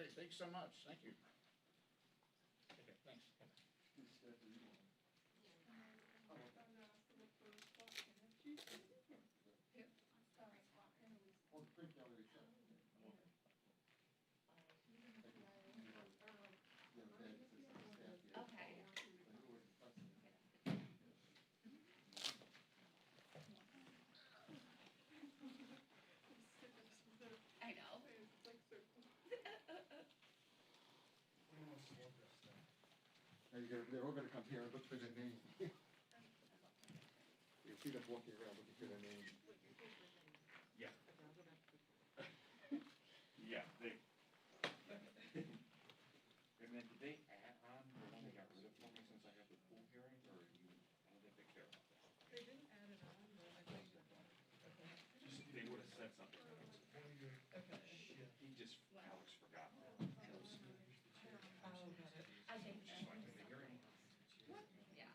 Great, thanks so much, thank you. Okay, thanks. I know. They're all gonna come here and look for their name. You see them walking around looking for their name. Yeah. Yeah, they. And then did they add on the one they got rid of for me since I have the pool hearing, or you, I don't think they care about that? They didn't add it on, but I think. They would have said something. Okay. He just, Alex forgot. I think Just like in the hearing. yeah.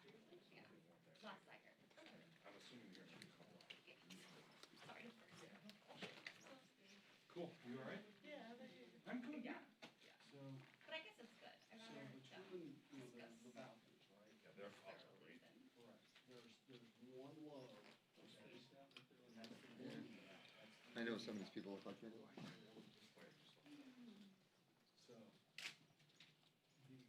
Last I heard. I'm assuming you're gonna come up. Sorry. Cool, you all right? Yeah, they. I'm good, Yeah. So, But I guess it's good. I'd so rather between, discuss the bounties, right? Yeah, they're their awesome, right? reason. Correct. There's one low, and that's the Yeah. one. I know some of these people look like me. So, the,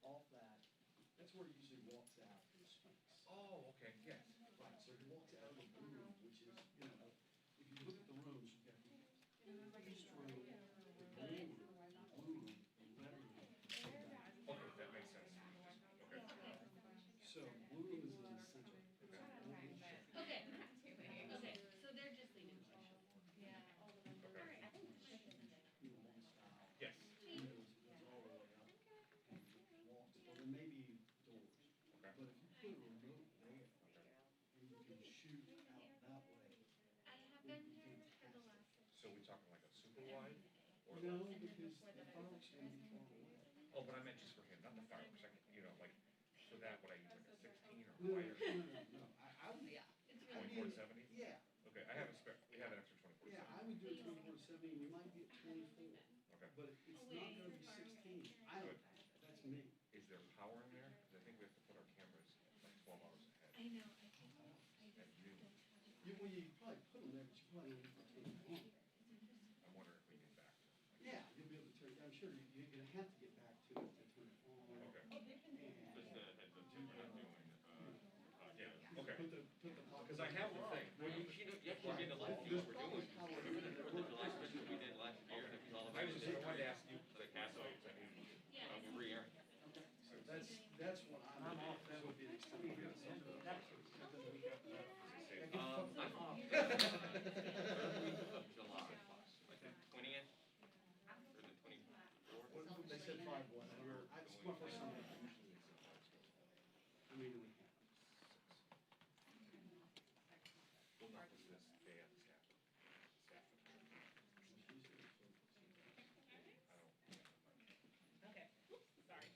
off that, that's where he usually walks out and speaks. Oh, okay, yes. Right, so he walks out of the room, which is, if you look at the rooms, you've got the east room, the green room, the blue room, the red room. Okay, that makes sense. Okay. So blue room is in the center. It's a golden shape. Okay. Okay. So they're just leaving. Yeah. All right. I think the ship is in there. Long style. Yes. It goes all the way up. And walks, well, there may be doors, Okay. but if you put a remote there, and you can shoot out that way. I have been here for the last. So we talking like a super wide? Or No, like, because the fireworks are gonna be far away. oh, but I meant just for him, not the fireworks, I can, like, for that, would I use like a 16 or No, wider? no. I would, Yeah. It's I really. mean, 24 to 70? yeah, Okay, I have a spare, we have an extra 24 to yeah, 70. I would do it 24/7, you might get 24, Okay. but it's not gonna be 16. I don't, that's me. Is there power in there? Because I think we have to put our cameras like 12 hours ahead. I know. I just. At noon. Well, you probably put them there, but you probably only put 21. I wonder if we get back to. Yeah, you'll be able to turn, I'm sure you're gonna have to get back to it to turn it on. Okay. And Yeah, okay. put the pocket. Because I have the thing. Well, you have to look into like what we're doing. For the July special we did last year, and it was all I about was just, I wanted to ask you, the castaways. I mean, every year. That's what I'm off, that would be the extent of it. I'm off. Third week of July, like the 20th or the 24th. They said 5/1, it's my first time. I mean, we have. well, not just this, they have staff. Staff. Okay. Oops, sorry.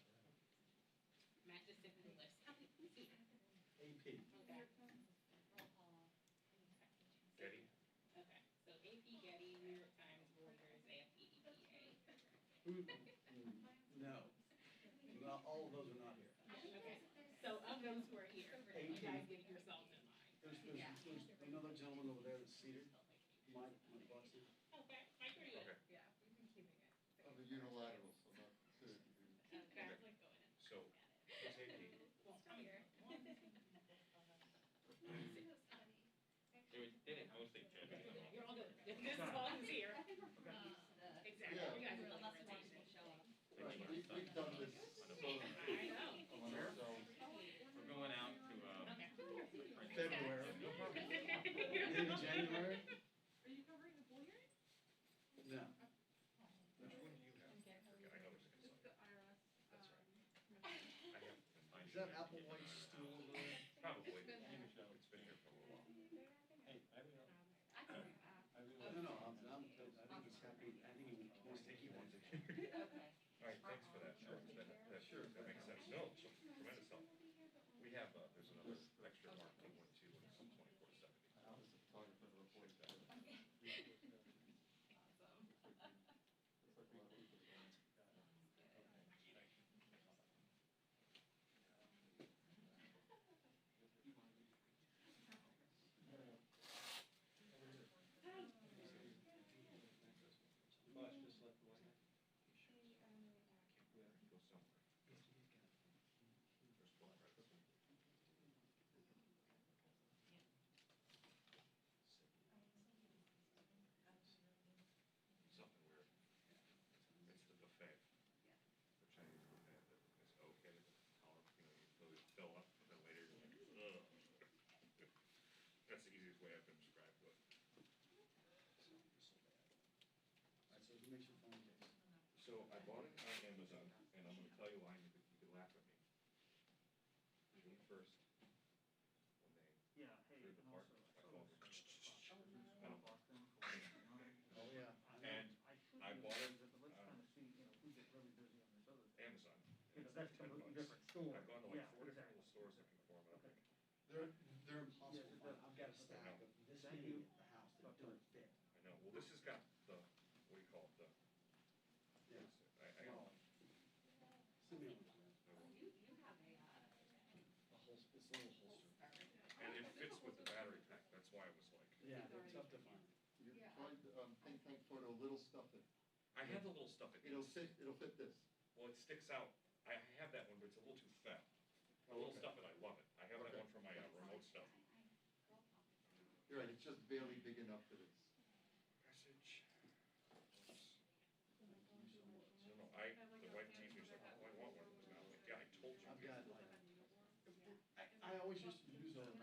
Matt just sent me the list. AP. Okay. Roll call. Getty? Okay. So AP, Getty, New York Times, Reuters, AFP, EPA. No. Well, all of those are not here. Okay. So of those who are here, you guys get yourselves in line. There's another gentleman over there that's seated, Mike Buxton. Okay. Mike, are you Okay. in? Yeah, we've been keeping it. Of the unilaterals, I'm not sure. Okay. Like go in. So, who's AP? Well, come here. It was mostly Jen. You're all good. This song is here. Exactly. Yeah. You guys are like rotation. Right, we've done this sort of I know. among ourselves. We're going out to, Okay. February. No problem. Maybe January? Are you covering the pool hearing? No. Which one do you have? I know there's a It's consultant. the IRS. That's right. I have been finding. Is that Applewhite still over there? Probably. It's been there. It's been here for a little while. No, I think it's happening, I think he wants to, he wants it. Okay. All right, thanks for that. Sure. That makes sense. No, so tremendous help. We have, there's another extra mark, 212, and some 2470. I was a photographer reporting that. way I've been described to it. Alright, so who makes your phone case? So I bought it on Amazon, and I'm gonna tell you why, and you could laugh at me. June 1st, when they Yeah, hey, threw the and part, also, my phone was. Oh, yeah. And I bought it, But let's kind of see, you know, we get really busy on this other thing. Amazon. You know, It's that's like $10. completely different story. I've gone to like Yeah, 4 different exactly. little stores looking for them, and I'm Okay. like, They're impossible. Yes, it to does. find. I've got a Yes, stack I of know. this Thank many you. at the house that don't fit. I know, well, this has got the, what do you call it, the, Yeah. I Well, send me one. You have a, A holster, it's a little holster. and it fits with the battery pack, that's why I was like, Yeah, they're tough to find. You find, think tank photo, little stuff that, I have the little stuff, it'll fit this. well, it sticks out, I have that one, but it's a little too fat. The Oh, little okay. stuff that I love it, I have that Okay. one for my remote stuff. You're right, it's just barely big enough for this. Message. Thank you so much. No, no, the wife teased me, she's like, oh, I want one of those now, I'm like, yeah, I told you. I've got like, I always used to use those.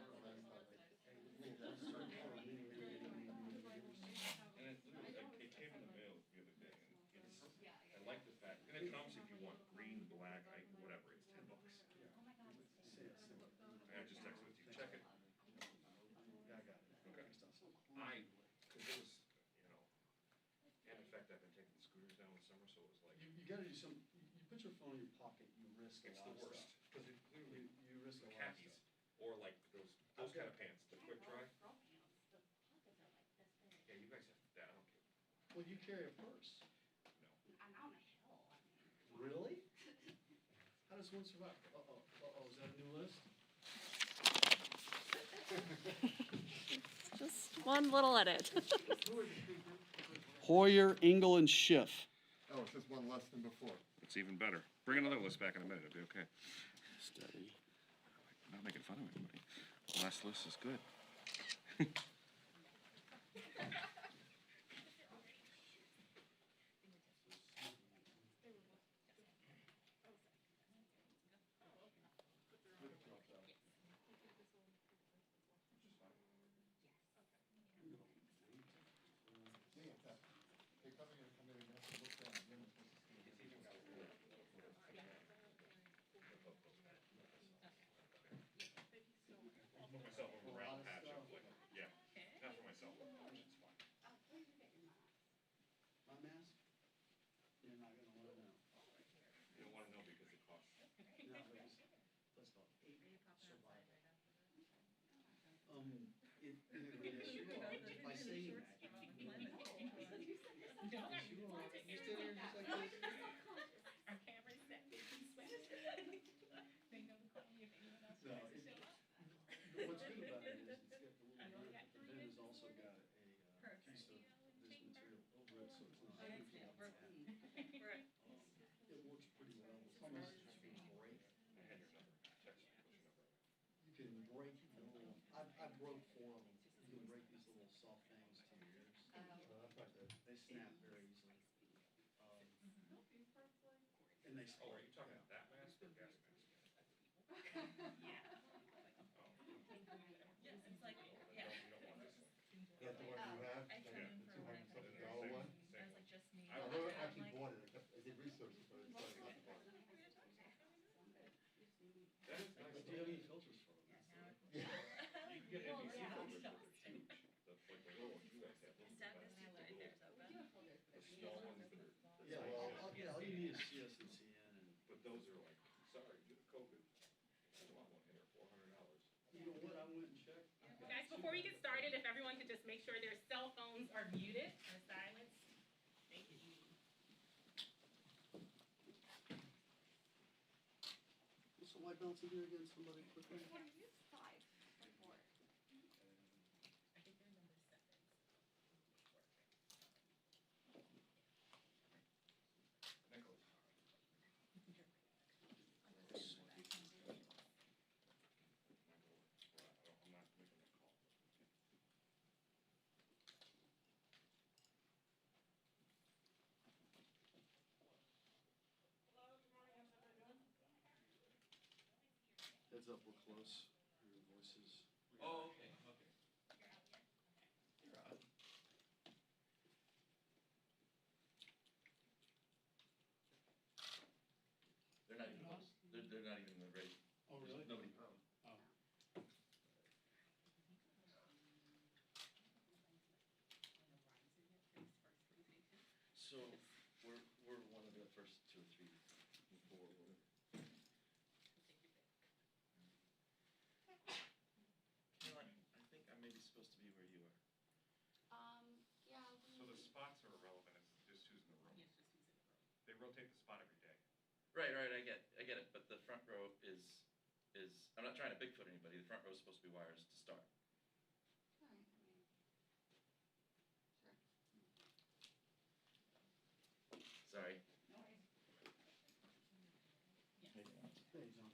And it literally, it came in the mail the other day, and it's, I like the fact, and it comes if you want green, black, whatever, it's $10. I just texted it to you, check it. Yeah, I got it. Okay. Next time. Because it was, you know, and in fact, I've been taking the scooters down in the summer, so it was like, You gotta do some, you put your phone in your pocket, you risk a it's lot the of worst, stuff. because it literally, You risk the a lot of khakis, stuff. or like those kind of pants, the quick dry. Girl pants, the pockets are like this big. Yeah, you guys have that, I don't care. Well, you carry a purse. I'm on a hill, I mean. Really? How does one survive? Is that a new list? Just one little edit. Hoyer, Engel, and Schiff. Oh, it's just one less than before. It's even better. Bring another list back in a minute, it'll be okay. Steady. Not making fun of anybody. The last list is good. Yeah, they're coming in, and you have to look down, and then it's supposed to stay. I'll put myself over a round patch of like, yeah, not for myself, it's fine. Where'd you get your mask? My mask? You're not gonna wanna know. You don't wanna know because it costs. No, but it's, let's talk. Survival. Yes, you are. By saying that, you are. Yes, you are. You stay there just like this. Our camera's set, they can sweat. They know to call me if anyone else No, tries to show up. but what's good about it is it's got the little I've only grip, got but 3 then it's inches also more. got a piece of this material over it, so it's not. Right. goofy up Right. there. Right. It works pretty well. The problem is you can break. I had your number, text me, what's your number? You can break the little, I broke 4 of them. You can break these little soft things to your ears. That's not good. They snap very easily. And they Oh, are split. you talking about that mask or gas mask? Yeah. Oh. Yes, it's like, You yeah. don't want this one. That's the one you have, I like came in the for one, I $200 something couldn't dollar one? I was like, just me. I never actually bought it, I did research, but it's not enough to buy it. That is But nice. do you have any filters for them? Yeah. You can get Well, NBC yeah. filters that are huge, the, like the little ones you guys have, those are the best, the small ones that are. Yeah, well, all you need is CS and CN and, But those are like, sorry, you have COVID. I want one here, $400. you know what, I went and checked. Guys, before we get started, if everyone could just make sure their cell phones are muted or silenced. Thank you. What's the white balance in here again, somebody quickly? 5, 4. I think they're number 7. Nicholas. I'm not making that call. Heads up, we're close. Your voices. Oh, okay, okay. So we're one of the first two or three before. Take your pick. Caroline, I think I may be supposed to be where you are. Yeah, So the spots are irrelevant, it's just who's in the room. Yes, just who's in the room. They rotate the spot every day. Right, I get it. But the front row is I'm not trying to Bigfoot anybody. The front row is supposed to be wires to start. Alright, I mean, sure. Sorry. No worries. Yes. Hey, John.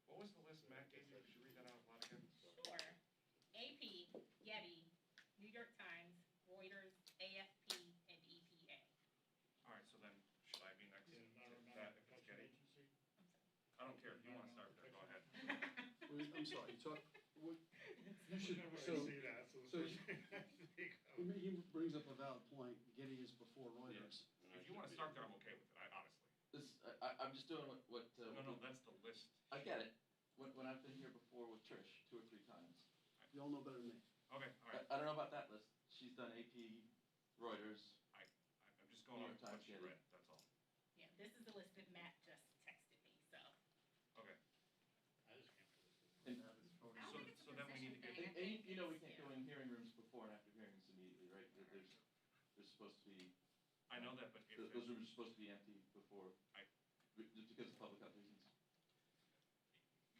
What was the list Matt gave you? Could you read that out loud again? Sure. AP, Getty, New York Times, Reuters, AFP, and EPA. Alright, so then, should I be next? If that, if it's Getty? Agency? I don't care, if you wanna start there, go ahead. I'm sorry, you talk, what, you should, Whenever I so, see that, so the so- first thing I think of. he brings up a valid point, Getty is before Reuters. If you wanna start there, I'm okay with it, honestly. I'm just doing what. No, that's the list. I get it. When I've been here before with Trish 2 or 3 times. You all know better than me. Okay, alright, I don't know about that list. She's done AP, Reuters. I'm just going New on York Times, what she Getty. read, that's all. Yeah, this is the list that Matt just texted me, so. Okay, And, I don't think it's a so then we need to concession get- thing, I and think you know we it's- can't go in hearing rooms before and after hearings immediately, right? There's supposed to be, I know that, but if those there's, rooms are supposed to be empty before, just because of public health reasons.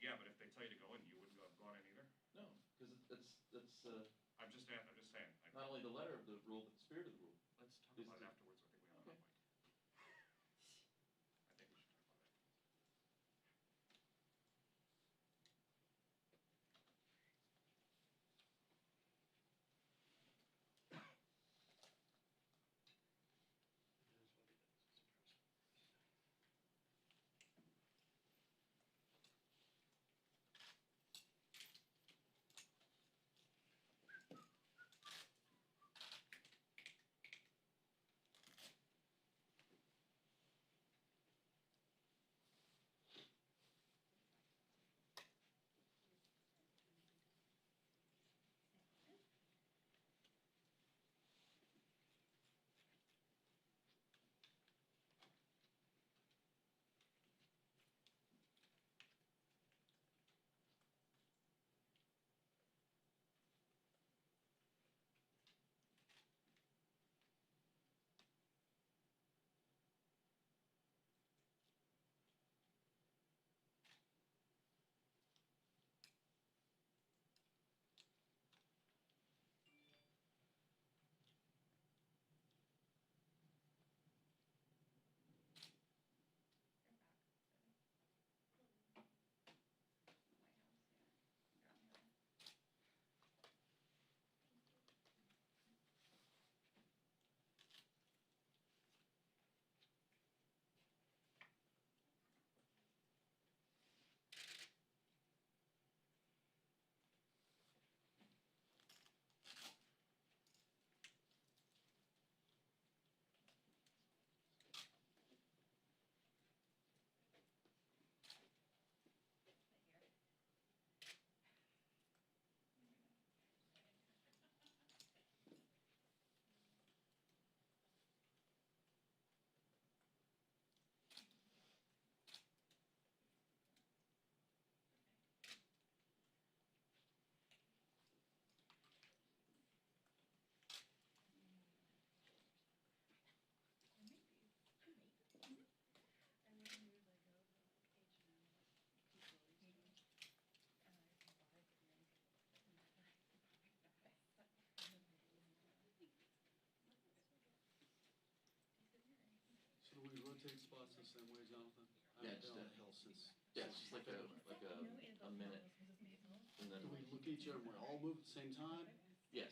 yeah, but if they tell you to go in, you wouldn't have gone in either? No, because that's I'm just saying, not only the letter of the rule, but the spirit of the rule. let's talk Is about it the- afterwards, I think we have Okay. enough, Mike. I think we should talk about it afterwards. So do we rotate spots the same way, Jonathan? Yeah, I've just been on a- the Hill since. Yeah, it's just like a minute. And then, Do we look at each other and we all move at the same time? yes.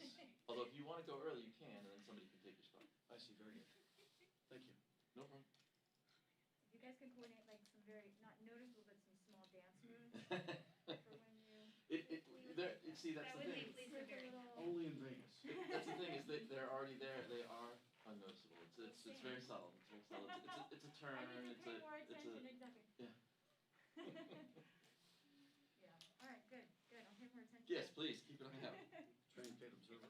Although if you want to go early, you can, and then somebody can take your spot. I see, very good. Thank you. No problem. You guys can coordinate like some very, not noticeable, but some small dance moves for when you. See, that's That the would be thing. pleased With to a hear. little. Only in Vegas. That's the thing, is that they're already there, they are unnoticeable. It's very subtle, it's very subtle. It's a turn, I need to it's pay a, more it's attention, a, exactly. yeah. Yes, please, keep an eye out. Trained paid observer.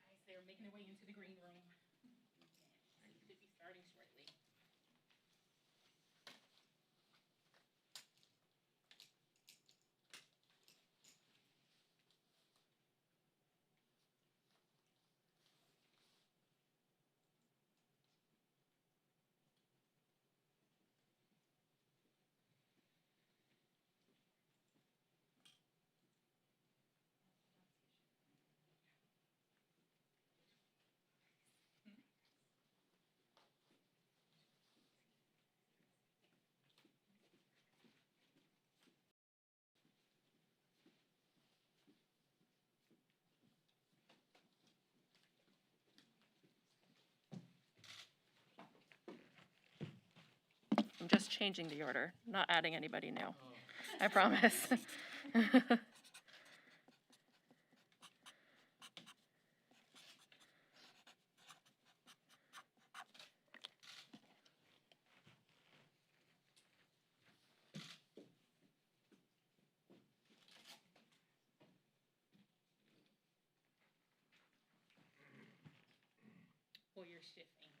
Guys, they're making their way into the green room. Should be starting shortly. I'm just changing the order, not adding anybody new. I promise. For your shift angle.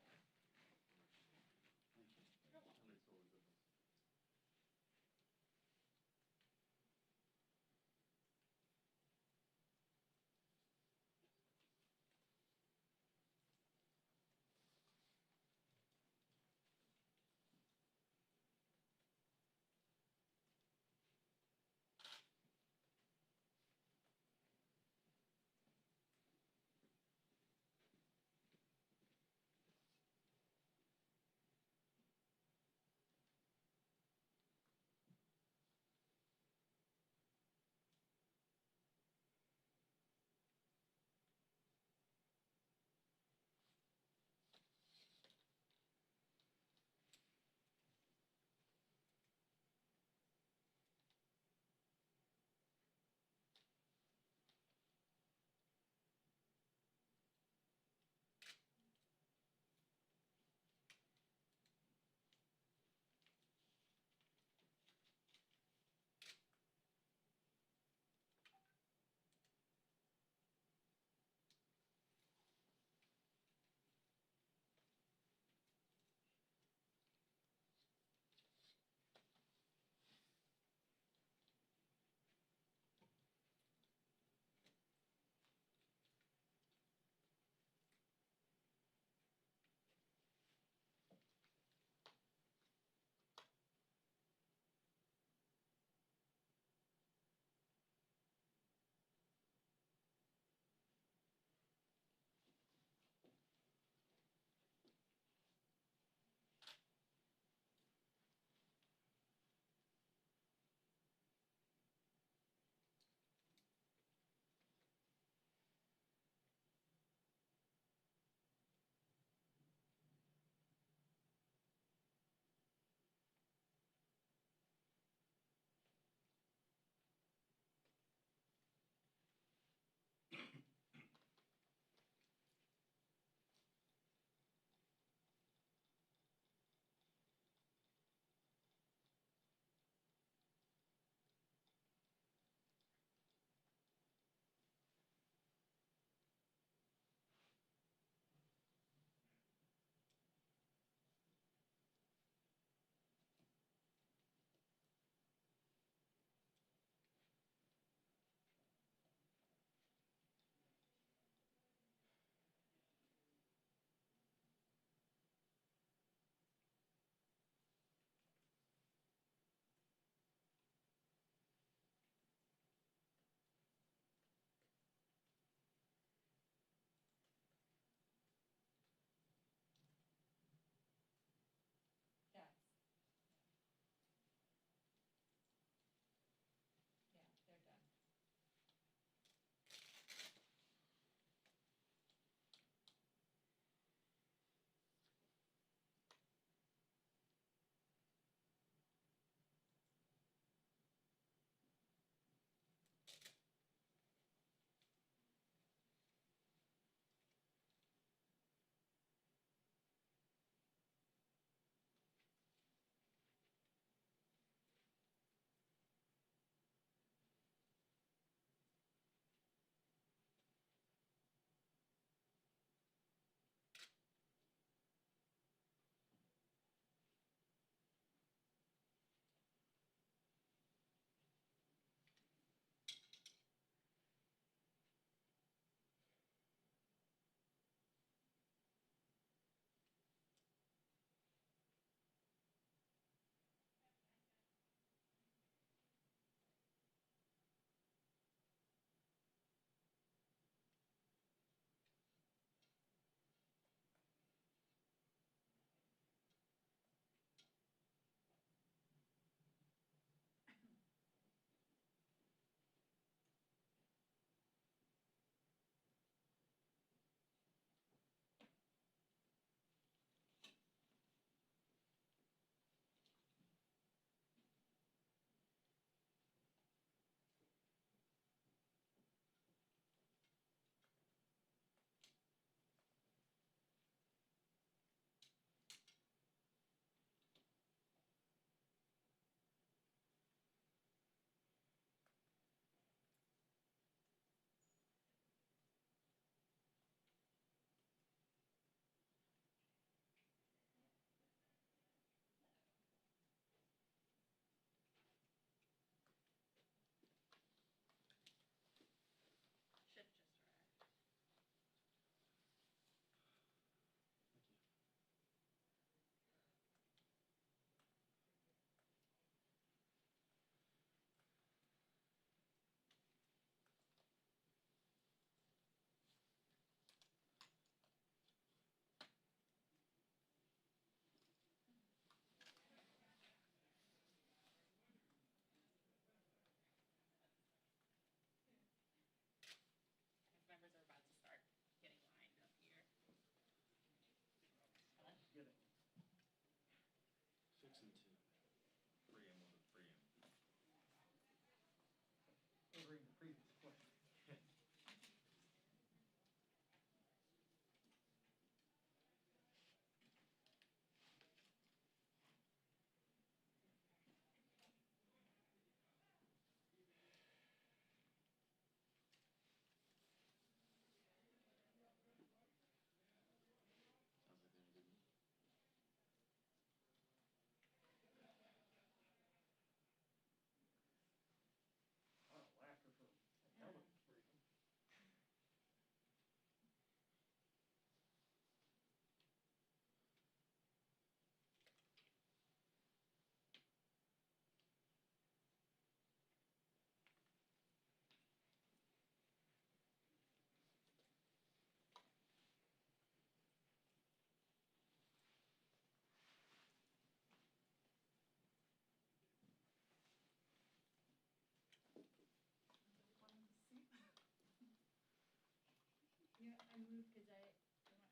move, cause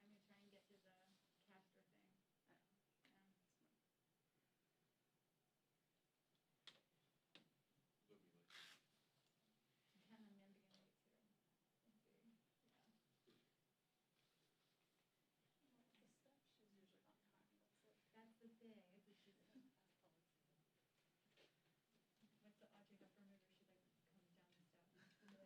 I'm gonna try and get to the Castro thing. I'm gonna be late too. That's the thing, it's a, what's the Audrey Hepburn movie, she like comes down the steps, and like sits out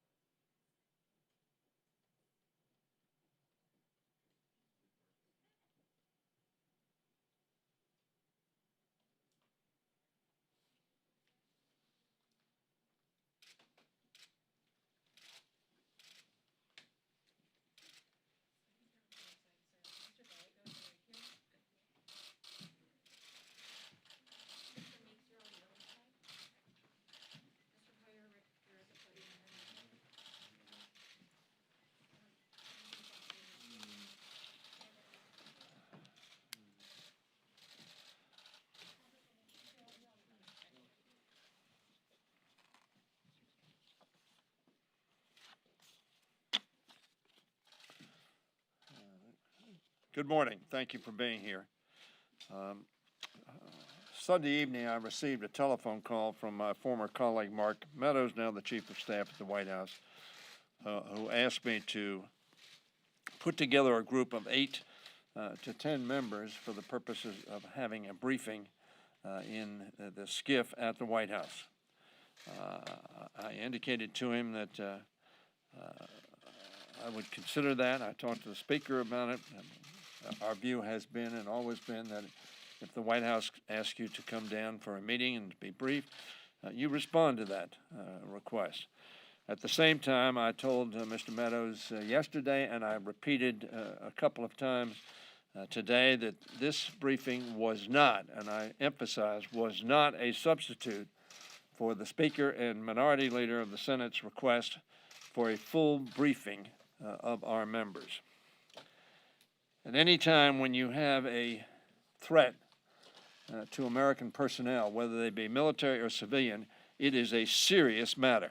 moment. For them. Good morning. Thank you for being here. Sunday evening, I received a telephone call from my former colleague, Mark Meadows, now the Chief of Staff at the White House, who asked me to put together a group of 8 to 10 members for the purposes of having a briefing in the skiff at the White House. I indicated to him that I would consider that. I talked to the Speaker about it. Our view has been and always been that if the White House asks you to come down for a meeting and to be briefed, you respond to that request. At the same time, I told Mr. Meadows yesterday, and I repeated a couple of times today, that this briefing was not, and I emphasize, was not a substitute for the Speaker and Minority Leader of the Senate's request for a full briefing of our members. At any time when you have a threat to American personnel, whether they be military or civilian, it is a serious matter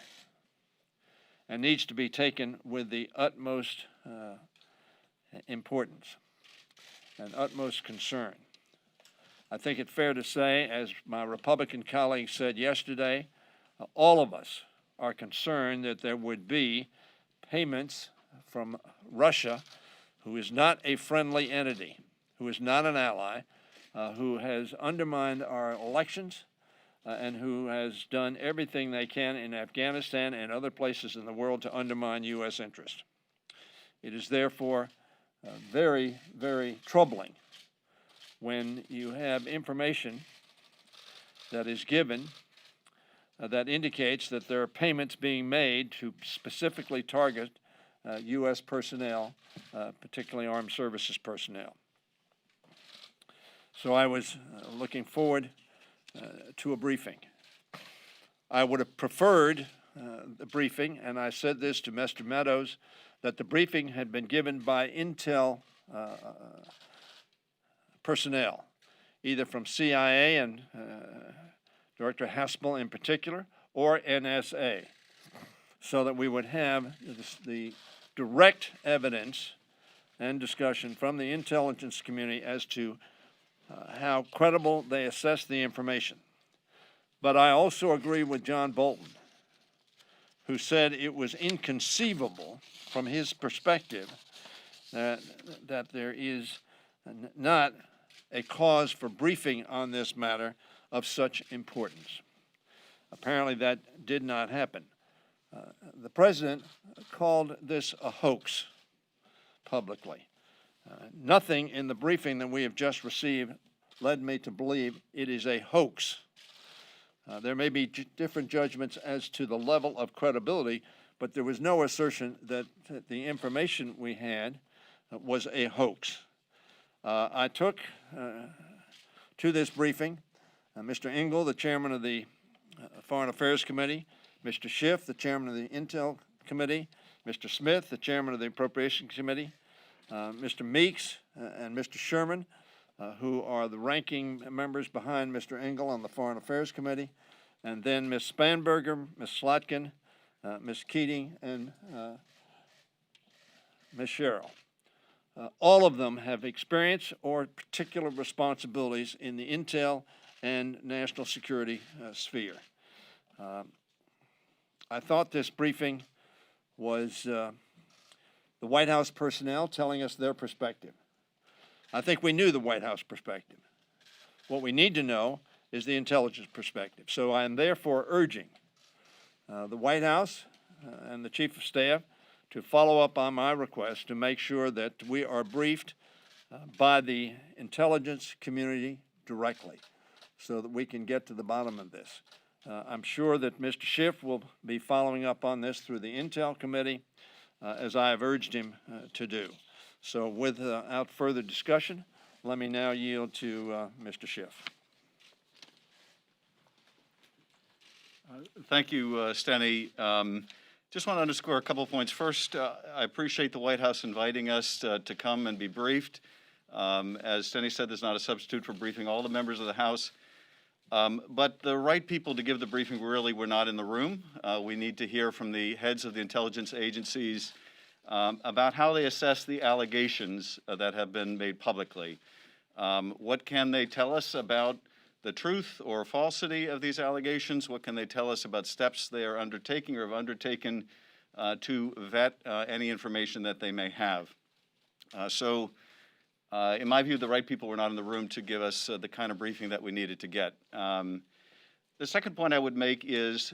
and needs to be taken with the utmost importance and utmost concern. I think it's fair to say, as my Republican colleague said yesterday, all of us are concerned that there would be payments from Russia, who is not a friendly entity, who is not an ally, who has undermined our elections, and who has done everything they can in Afghanistan and other places in the world to undermine U.S. interest. It is therefore very, very troubling when you have information that is given that indicates that there are payments being made to specifically target U.S. personnel, particularly armed services personnel. So I was looking forward to a briefing. I would have preferred the briefing, and I said this to Mr. Meadows, that the briefing had been given by Intel personnel, either from CIA and Director Haspel in particular, or NSA, so that we would have the direct evidence and discussion from the intelligence community as to how credible they assess the information. But I also agree with John Bolton, who said it was inconceivable from his perspective that there is not a cause for briefing on this matter of such importance. Apparently that did not happen. The President called this a hoax publicly. Nothing in the briefing that we have just received led me to believe it is a hoax. There may be different judgments as to the level of credibility, but there was no assertion that the information we had was a hoax. I took to this briefing Mr. Engel, the chairman of the Foreign Affairs Committee, Mr. Schiff, the chairman of the Intel Committee, Mr. Smith, the chairman of the Appropriations Committee, Mr. Meeks and Mr. Sherman, who are the ranking members behind Mr. Engel on the Foreign Affairs Committee, and then Ms. Spanberger, Ms. Slotkin, Ms. Keating, and Ms. Sherrill. All of them have experience or particular responsibilities in the intel and national security sphere. I thought this briefing was the White House personnel telling us their perspective. I think we knew the White House perspective. What we need to know is the intelligence perspective. So I am therefore urging the White House and the Chief of Staff to follow up on my request to make sure that we are briefed by the intelligence community directly so that we can get to the bottom of this. I'm sure that Mr. Schiff will be following up on this through the Intel Committee, as I have urged him to do. So without further discussion, let me now yield to Mr. Schiff. Thank you, Steny. Just want to underscore a couple of points. First, I appreciate the White House inviting us to come and be briefed. As Steny said, there's not a substitute for briefing all the members of the House. But the right people to give the briefing really were not in the room. We need to hear from the heads of the intelligence agencies about how they assess the allegations that have been made publicly. What can they tell us about the truth or falsity of these allegations? What can they tell us about steps they are undertaking or have undertaken to vet any information that they may have? In my view, the right people were not in the room to give us the kind of briefing that we needed to get. The second point I would make is,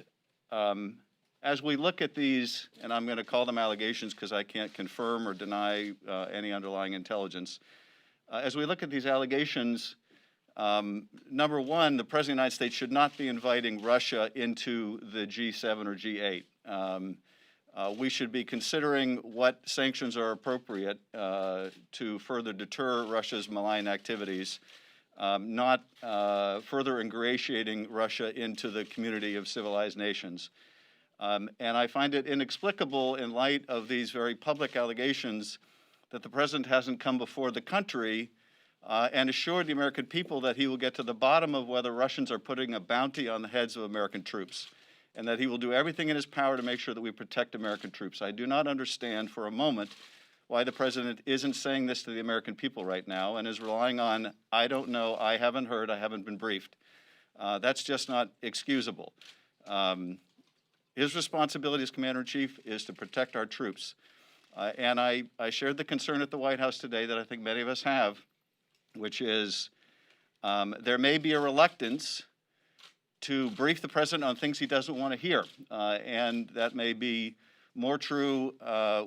as we look at these, and I'm going to call them allegations because I can't confirm or deny any underlying intelligence. As we look at these allegations, number one, the President of the United States should not be inviting Russia into the G7 or G8. We should be considering what sanctions are appropriate to further deter Russia's malign activities, not further ingratiating Russia into the community of civilized nations. And I find it inexplicable in light of these very public allegations that the President hasn't come before the country and assured the American people that he will get to the bottom of whether Russians are putting a bounty on the heads of American troops, and that he will do everything in his power to make sure that we protect American troops. I do not understand for a moment why the President isn't saying this to the American people right now and is relying on, I don't know, I haven't heard, I haven't been briefed. That's just not excusable. His responsibility as Commander-in-Chief is to protect our troops. And I shared the concern at the White House today that I think many of us have, which is there may be a reluctance to brief the President on things he doesn't want to hear. And that may be more true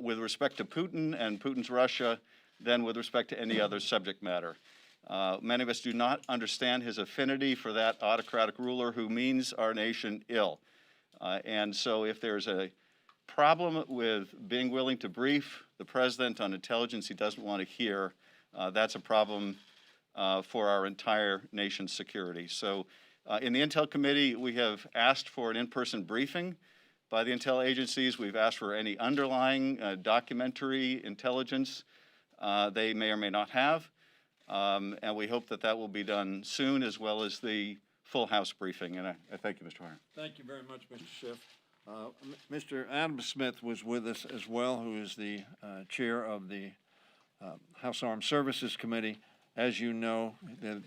with respect to Putin and Putin's Russia than with respect to any other subject matter. Many of us do not understand his affinity for that autocratic ruler who means our nation ill. And so if there's a problem with being willing to brief the President on intelligence he doesn't want to hear, that's a problem for our entire nation's security. So in the Intel Committee, we have asked for an in-person briefing by the intel agencies. We've asked for any underlying documentary intelligence they may or may not have. And we hope that that will be done soon, as well as the full House briefing. And I thank you, Mr. Horner. Thank you very much, Mr. Schiff. Mr. Adam Smith was with us as well, who is the chair of the House Armed Services Committee. As you know,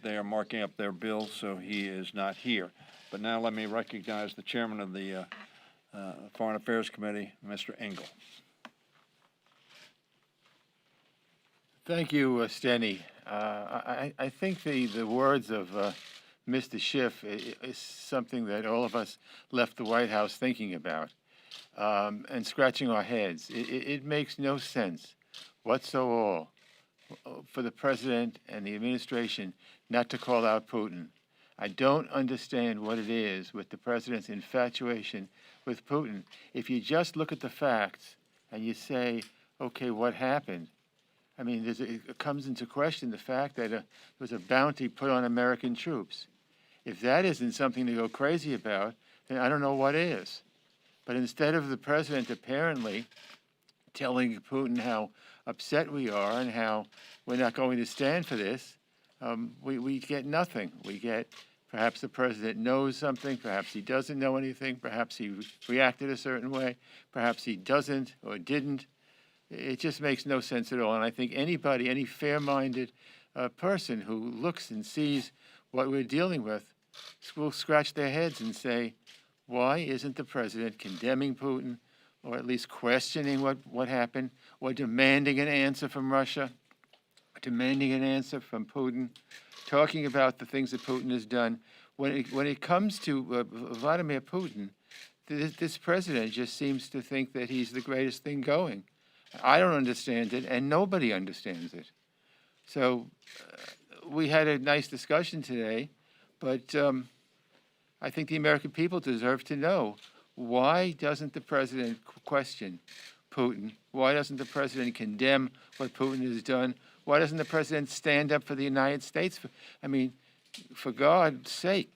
they are marking up their bills, so he is not here. But now let me recognize the chairman of the Foreign Affairs Committee, Mr. Engel. Thank you, Steny. I think the words of Mr. Schiff is something that all of us left the White House thinking about and scratching our heads. It makes no sense whatsoever for the President and the administration not to call out Putin. I don't understand what it is with the President's infatuation with Putin. If you just look at the facts and you say, okay, what happened? I mean, it comes into question the fact that there was a bounty put on American troops. If that isn't something to go crazy about, then I don't know what is. But instead of the President apparently telling Putin how upset we are and how we're not going to stand for this, we get nothing. We get perhaps the president knows something, perhaps he doesn't know anything, perhaps he reacted a certain way, perhaps he doesn't or didn't. It just makes no sense at all. And I think anybody, any fair-minded person who looks and sees what we're dealing with will scratch their heads and say, why isn't the president condemning Putin, or at least questioning what happened, or demanding an answer from Russia, demanding an answer from Putin, talking about the things that Putin has done? When it comes to Vladimir Putin, this president just seems to think that he's the greatest thing going. I don't understand it, and nobody understands it. So we had a nice discussion today, but I think the American people deserve to know, why doesn't the president question Putin? Why doesn't the president condemn what Putin has done? Why doesn't the president stand up for the United States? I mean, for God's sake,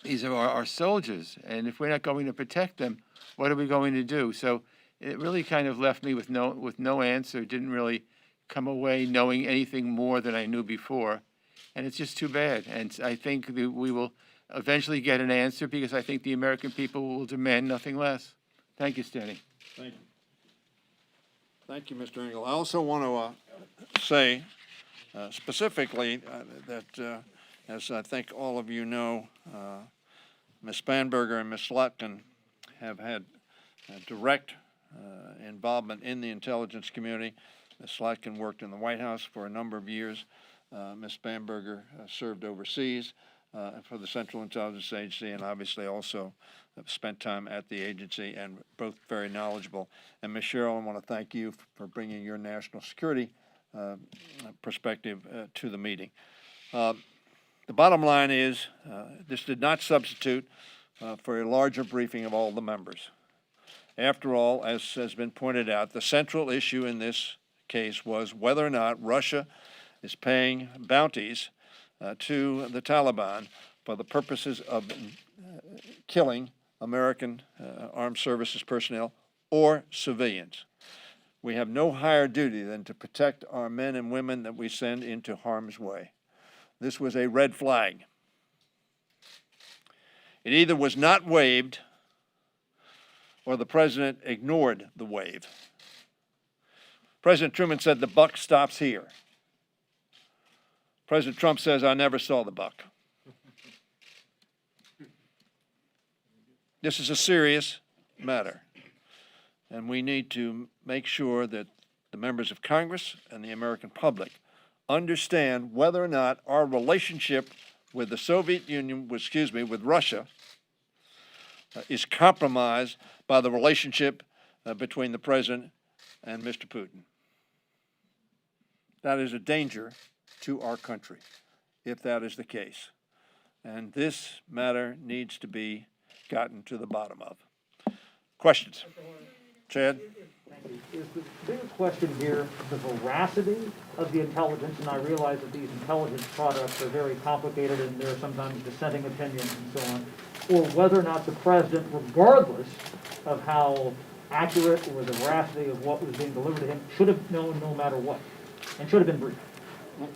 these are our soldiers, and if we're not going to protect them, what are we going to do? So it really kind of left me with no answer, didn't really come away knowing anything more than I knew before, and it's just too bad. And I think that we will eventually get an answer, because I think the American people will demand nothing less. Thank you, Stenny. Thank you. Thank you, Mr. Engel. I also want to say specifically that, as I think all of you know, Ms. Spanberger and Ms. Slotkin have had direct involvement in the intelligence community. Ms. Slotkin worked in the White House for a number of years. Ms. Spanberger served overseas for the Central Intelligence Agency, and obviously also spent time at the agency, and both very knowledgeable. And Ms. Sherrill, I want to thank you for bringing your national security perspective to the meeting. The bottom line is this did not substitute for a larger briefing of all the members. After all, as has been pointed out, the central issue in this case was whether or not Russia is paying bounties to the Taliban for the purposes of killing American armed services personnel or civilians. We have no higher duty than to protect our men and women that we send into harm's way. This was a red flag. It either was not waived or the president ignored the wave. President Truman said the buck stops here. President Trump says, I never saw the buck. This is a serious matter, and we need to make sure that the members of Congress and the American public understand whether or not our relationship with the Soviet Union, with Russia, is compromised by the relationship between the president and Mr. Putin. That is a danger to our country, if that is the case. And this matter needs to be gotten to the bottom of. Questions? Chad? Is the bigger question here the veracity of the intelligence, and I realize that these intelligence products are very complicated and there are sometimes dissenting opinions and so on, or whether or not the president, regardless of how accurate or the veracity of what was being delivered to him, should have known no matter what, and should have been briefed?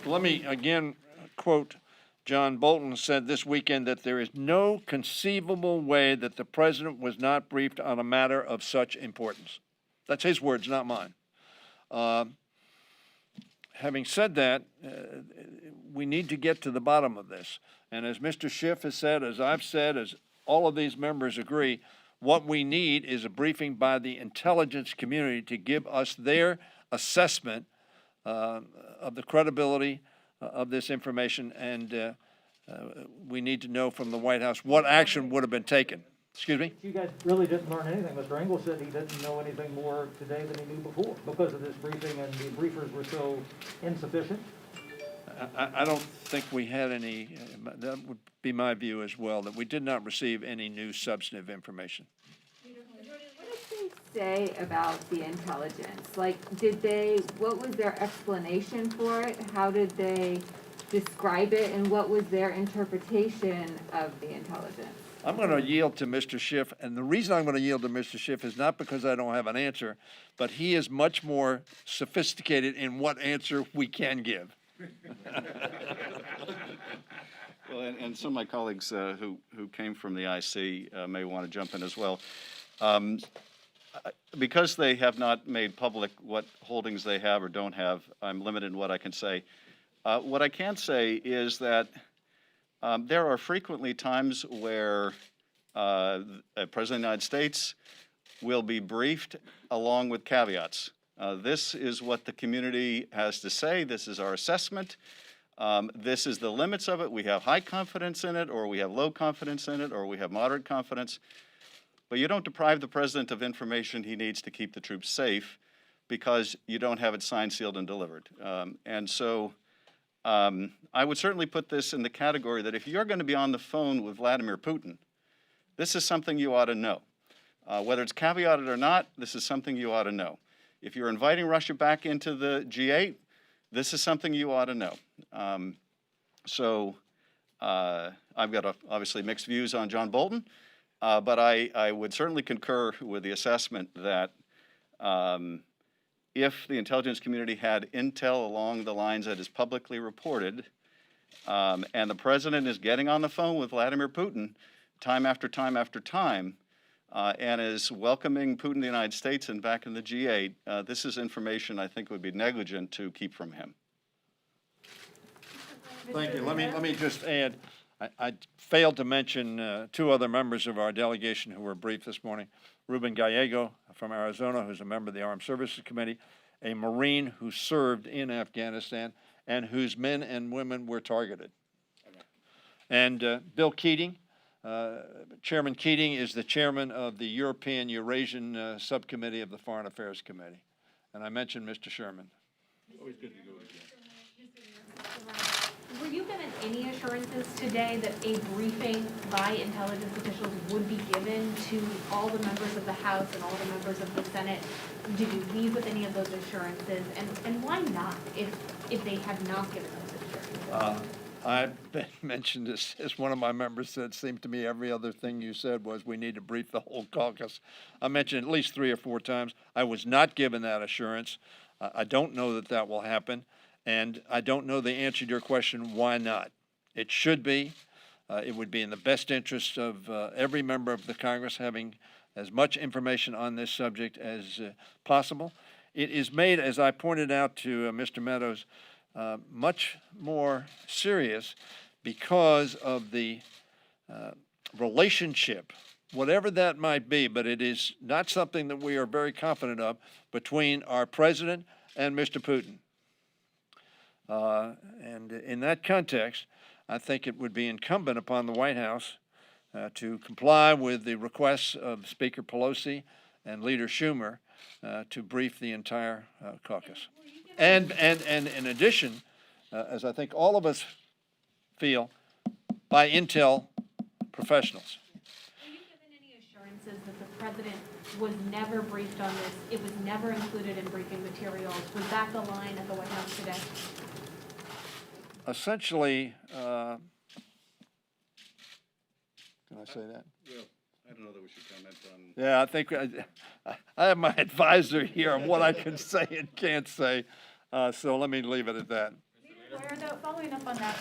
Let me again quote John Bolton said this weekend that there is no conceivable way that the president was not briefed on a matter of such importance. That's his words, not mine. Having said that, we need to get to the bottom of this. And as Mr. Schiff has said, as I've said, as all of these members agree, what we need is a briefing by the intelligence community to give us their assessment of the credibility of this information, and we need to know from the White House what action would have been taken. Excuse me? You guys really didn't learn anything. Mr. Engel said he didn't know anything more today than he knew before because of this briefing, and the briefers were so insufficient. I don't think we had any, that would be my view as well, that we did not receive any new substantive information. What did they say about the intelligence? Like, what was their explanation for it? How did they describe it, and what was their interpretation of the intelligence? I'm going to yield to Mr. Schiff, and the reason I'm going to yield to Mr. Schiff is not because I don't have an answer, but he is much more sophisticated in what answer we can give. Well, and some of my colleagues who came from the IC may want to jump in as well. Because they have not made public what holdings they have or don't have, I'm limited in what I can say. What I can say is that there are frequently times where a President of the United States will be briefed along with caveats. This is what the community has to say. This is our assessment. This is the limits of it. We have high confidence in it, or we have low confidence in it, or we have moderate confidence. But you don't deprive the president of information he needs to keep the troops safe because you don't have it signed, sealed, and delivered. And so I would certainly put this in the category that if you're going to be on the phone with Vladimir Putin, this is something you ought to know. Whether it's caveated or not, this is something you ought to know. If you're inviting Russia back into the G8, this is something you ought to know. I've got obviously mixed views on John Bolton, but I would certainly concur with the assessment that if the intelligence community had intel along the lines that is publicly reported, and the president is getting on the phone with Vladimir Putin time after time after time, and is welcoming Putin to the United States and back in the G8, this is information I think would be negligent to keep from him. Thank you. Let me just add, I failed to mention two other members of our delegation who were briefed this morning. Ruben Gallego from Arizona, who's a member of the Armed Services Committee, a Marine who served in Afghanistan and whose men and women were targeted. And Bill Keating, Chairman Keating is the chairman of the European Eurasian Subcommittee of the Foreign Affairs Committee. And I mentioned Mr. Sherman. Always good to go again. Were you given any assurances today that a briefing by intelligence officials would be given to all the members of the House and all the members of the Senate? Did you leave with any of those assurances? And why not, if they have not given those assurances? I mentioned this, as one of my members said, seemed to me every other thing you said was we need to brief the whole caucus. I mentioned at least 3 or 4 times. I was not given that assurance. I don't know that that will happen. And I don't know the answer to your question, why not? It should be. It would be in the best interest of every member of the Congress having as much information on this subject as possible. It is made, as I pointed out to Mr. Meadows, much more serious because of the relationship, whatever that might be, but it is not something that we are very confident of, between our president and Mr. Putin. And in that context, I think it would be incumbent upon the White House to comply with the requests of Speaker Pelosi and Leader Schumer to brief the entire caucus. And in addition, as I think all of us feel, by intel professionals. Were you given any assurances that the president was never briefed on this? It was never included in briefing materials. Was that the line at the White House today? Essentially, can I say that? Well, I don't know that we should comment on. Yeah, I think I have my advisor here on what I can say and can't say, so let me leave it at that. Where, though, following up on that,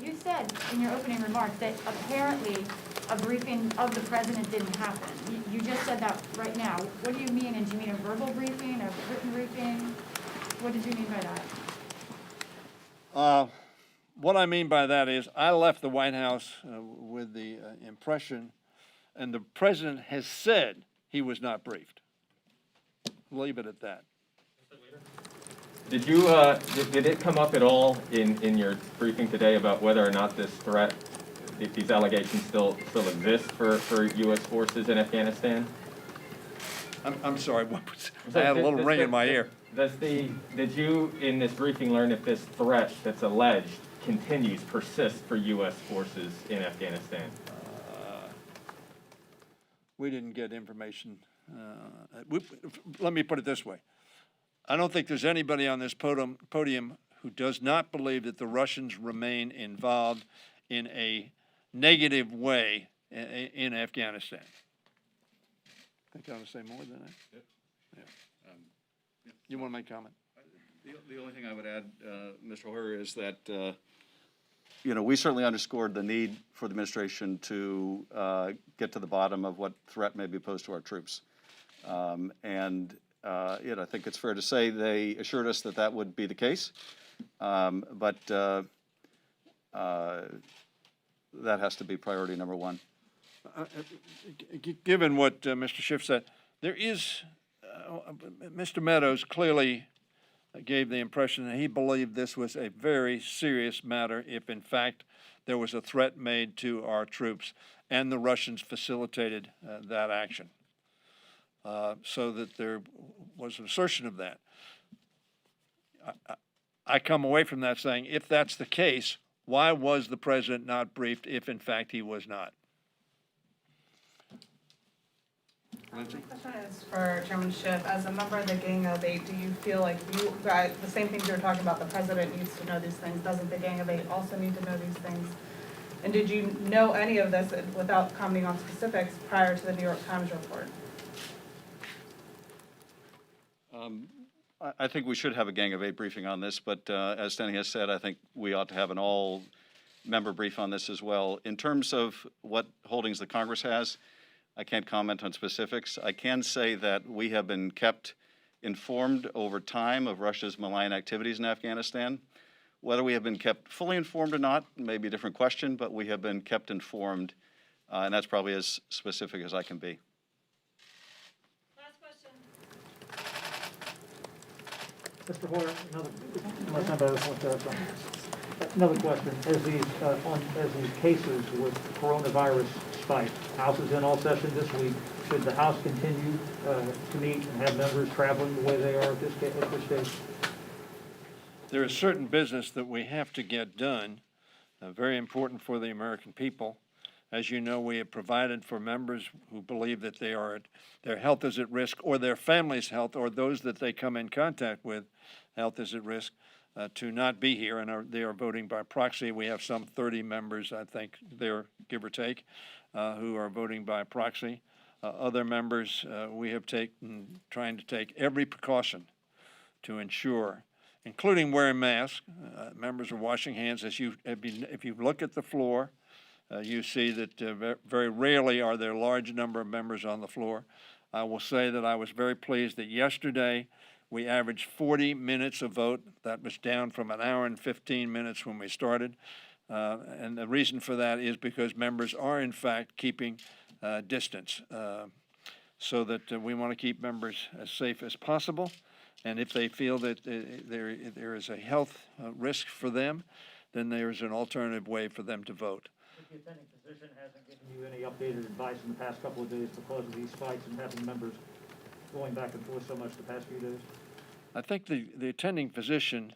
you said in your opening remarks that apparently a briefing of the president didn't happen. You just said that right now. What do you mean? And do you mean a verbal briefing, a written briefing? What did you mean by that? What I mean by that is I left the White House with the impression, and the president has said he was not briefed. Leave it at that. Did you, did it come up at all in your briefing today about whether or not this threat, if these allegations still exist for U.S. forces in Afghanistan? I'm sorry, what was, I had a little ring in my ear. Did you, in this briefing, learn if this threat that's alleged persists for U.S. forces in Afghanistan? We didn't get information. Let me put it this way. I don't think there's anybody on this podium who does not believe that the Russians remain involved in a negative way in Afghanistan. Think I ought to say more than that? Yep. Yeah. You want to make a comment? The only thing I would add, Mr. Hoyer, is that, we certainly underscored the need for the administration to get to the bottom of what threat may be posed to our troops. I think it's fair to say they assured us that that would be the case. But that has to be priority number one. Given what Mr. Schiff said, there is, Mr. Meadows clearly gave the impression that he believed this was a very serious matter if, in fact, there was a threat made to our troops, and the Russians facilitated that action. So that there was an assertion of that. I come away from that saying, if that's the case, why was the president not briefed if, in fact, he was not? My question is for Chairman Schiff. As a member of the Gang of Eight, do you feel like you guys, the same things you were talking about, the president needs to know these things, doesn't the Gang of Eight also need to know these things? And did you know any of this without commenting on specifics prior to the New York Times report? I think we should have a Gang of Eight briefing on this, but as Denny has said, I think we ought to have an all-member brief on this as well. In terms of what holdings the Congress has, I can't comment on specifics. I can say that we have been kept informed over time of Russia's malign activities in Afghanistan. Whether we have been kept fully informed or not may be a different question, but we have been kept informed, and that's probably as specific as I can be. Mr. Hoyer, unless anybody else wants to add something. Another question, as these cases with coronavirus spike, House is in all session this week. Should the House continue to meet and have members traveling the way they are at this stage? There is certain business that we have to get done, very important for the American people. As you know, we have provided for members who believe that their health is at risk, or their family's health, or those that they come in contact with, health is at risk, to not be here, and they are voting by proxy. We have some 30 members, I think, there, give or take, who are voting by proxy. Other members, we have trying to take every precaution to ensure, including wearing masks. Members are washing hands. If you look at the floor, you see that very rarely are there a large number of members on the floor. I will say that I was very pleased that yesterday we averaged 40 minutes of vote. That was down from an hour and 15 minutes when we started. And the reason for that is because members are, in fact, keeping distance, so that we want to keep members as safe as possible. And if they feel that there is a health risk for them, then there is an alternative way for them to vote. The attending physician hasn't given you any updated advice in the past couple of days because of these spikes and having members going back and forth so much the past few days? I think the attending physician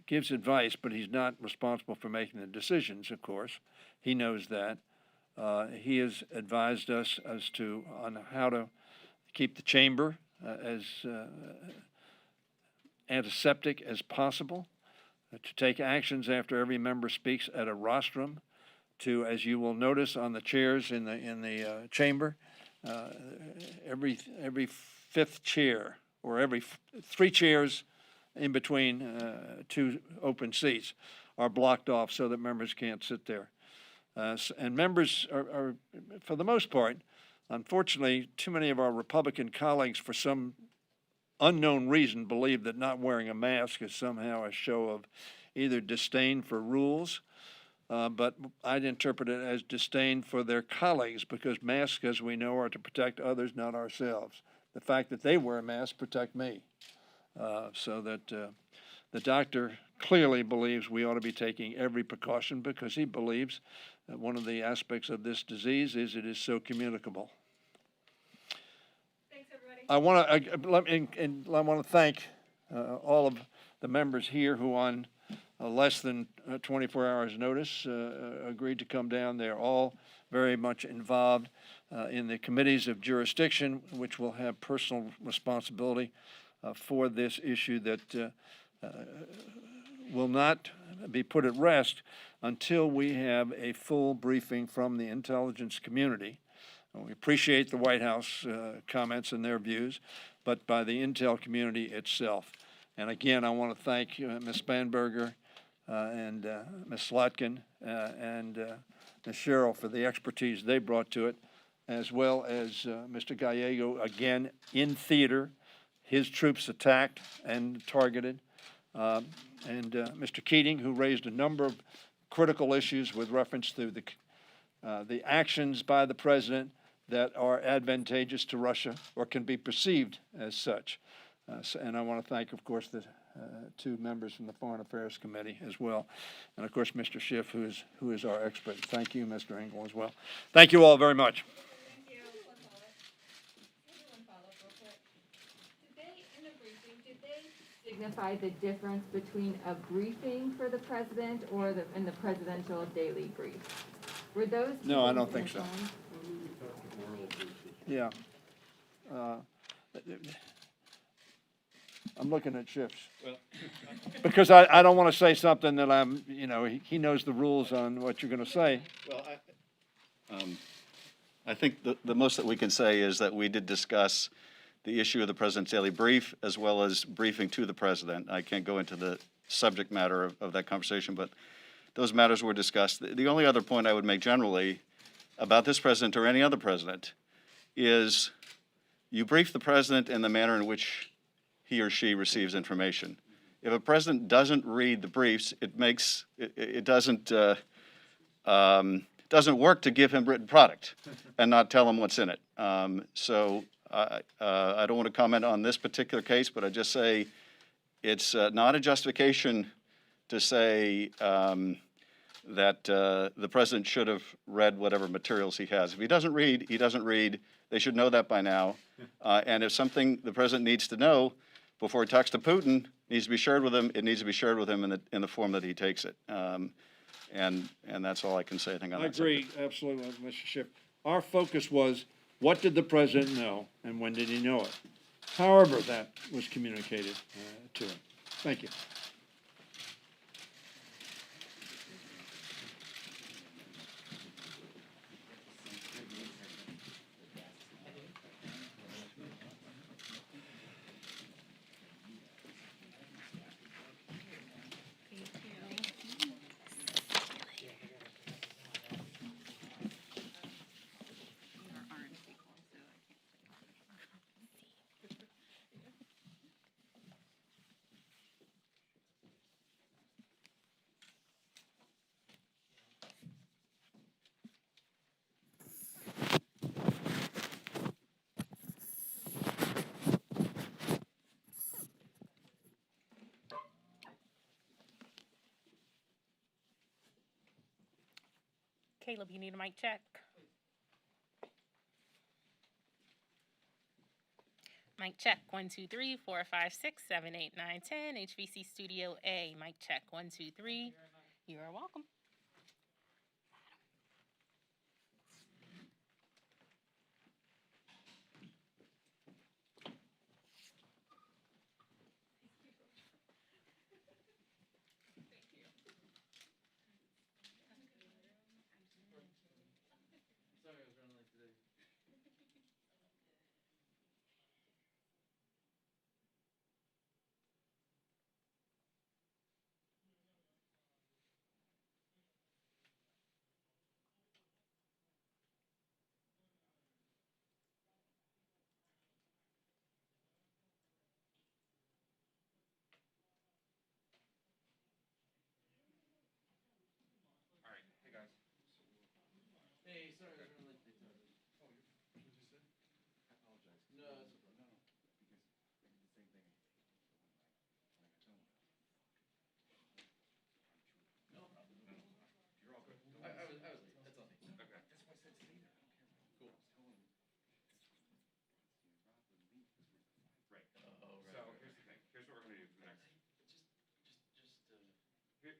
gives advice, but he's not responsible for making the decisions, of course. He knows that. He has advised us on how to keep the chamber as antiseptic as possible, to take actions after every member speaks at a rostrum, to, as you will notice on the chairs in the chamber, every fifth chair, or every 3 chairs in between 2 open seats are blocked off so that members can't sit there. And members are, for the most part, unfortunately, too many of our Republican colleagues, for some unknown reason, believe that not wearing a mask is somehow a show of either disdain for rules, but I'd interpret it as disdain for their colleagues, because masks, as we know, are to protect others, not ourselves. The fact that they wear a mask protect me, so that the doctor clearly believes we ought to be taking every precaution, because he believes that one of the aspects of this disease is it is so communicable. I want to thank all of the members here who, on less than 24 hours' notice, agreed to come down. They're all very much involved in the committees of jurisdiction, which will have personal responsibility for this issue that will not be put at rest until we have a full briefing from the intelligence community. We appreciate the White House comments and their views, but by the intel community itself. And again, I want to thank Ms. Spanberger and Ms. Slotkin and Ms. Sherrill for the expertise they brought to it, as well as Mr. Gallego, again, in theater, his troops attacked and targeted, and Mr. Keating, who raised a number of critical issues with reference to the actions by the president that are advantageous to Russia or can be perceived as such. And I want to thank, of course, the two members from the Foreign Affairs Committee as well. And of course, Mr. Schiff, who is our expert. Thank you, Mr. Engel, as well. Thank you all very much. Thank you. One follow-up real quick. Did they, in the briefing, did they signify the difference between a briefing for the president and the presidential daily brief? Were those? No, I don't think so. uniform? Yeah. I'm looking at Schiff's. Because I don't want to say something that he knows the rules on what you're going to say. Well, I think the most that we can say is that we did discuss the issue of the president's daily brief as well as briefing to the president. I can't go into the subject matter of that conversation, but those matters were discussed. The only other point I would make generally about this president or any other president is you brief the president in the manner in which he or she receives information. If a president doesn't read the briefs, it doesn't work to give him written product and not tell him what's in it. So I don't want to comment on this particular case, but I just say it's not a justification to say that the president should have read whatever materials he has. If he doesn't read, he doesn't read. They should know that by now. And if something the president needs to know before he talks to Putin needs to be shared with him, it needs to be shared with him in the form that he takes it. And that's all I can say, I think, on I that agree subject. absolutely with Mr. Schiff. Our focus was, what did the president know and when did he know it? However that was communicated to him. Thank you. Caleb, you need a mic check? Mic check, 1, 2, 3, 4, 5, 6, 7, 8, 9, 10. HVC Studio A, mic check, 1, 2, 3. You are welcome.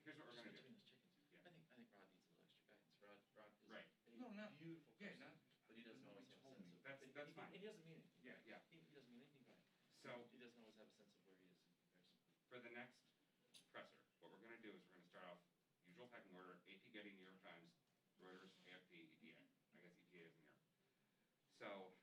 Here's what we're gonna do. I think Rod needs a little extra guidance. Rod is Right. a No, not- beautiful yeah, person, not- but he doesn't always have a sense of. That's fine. And he doesn't mean anything. Yeah, yeah. He doesn't mean anything by it. So He doesn't always have a sense of where he is in comparison. for the next presser, what we're So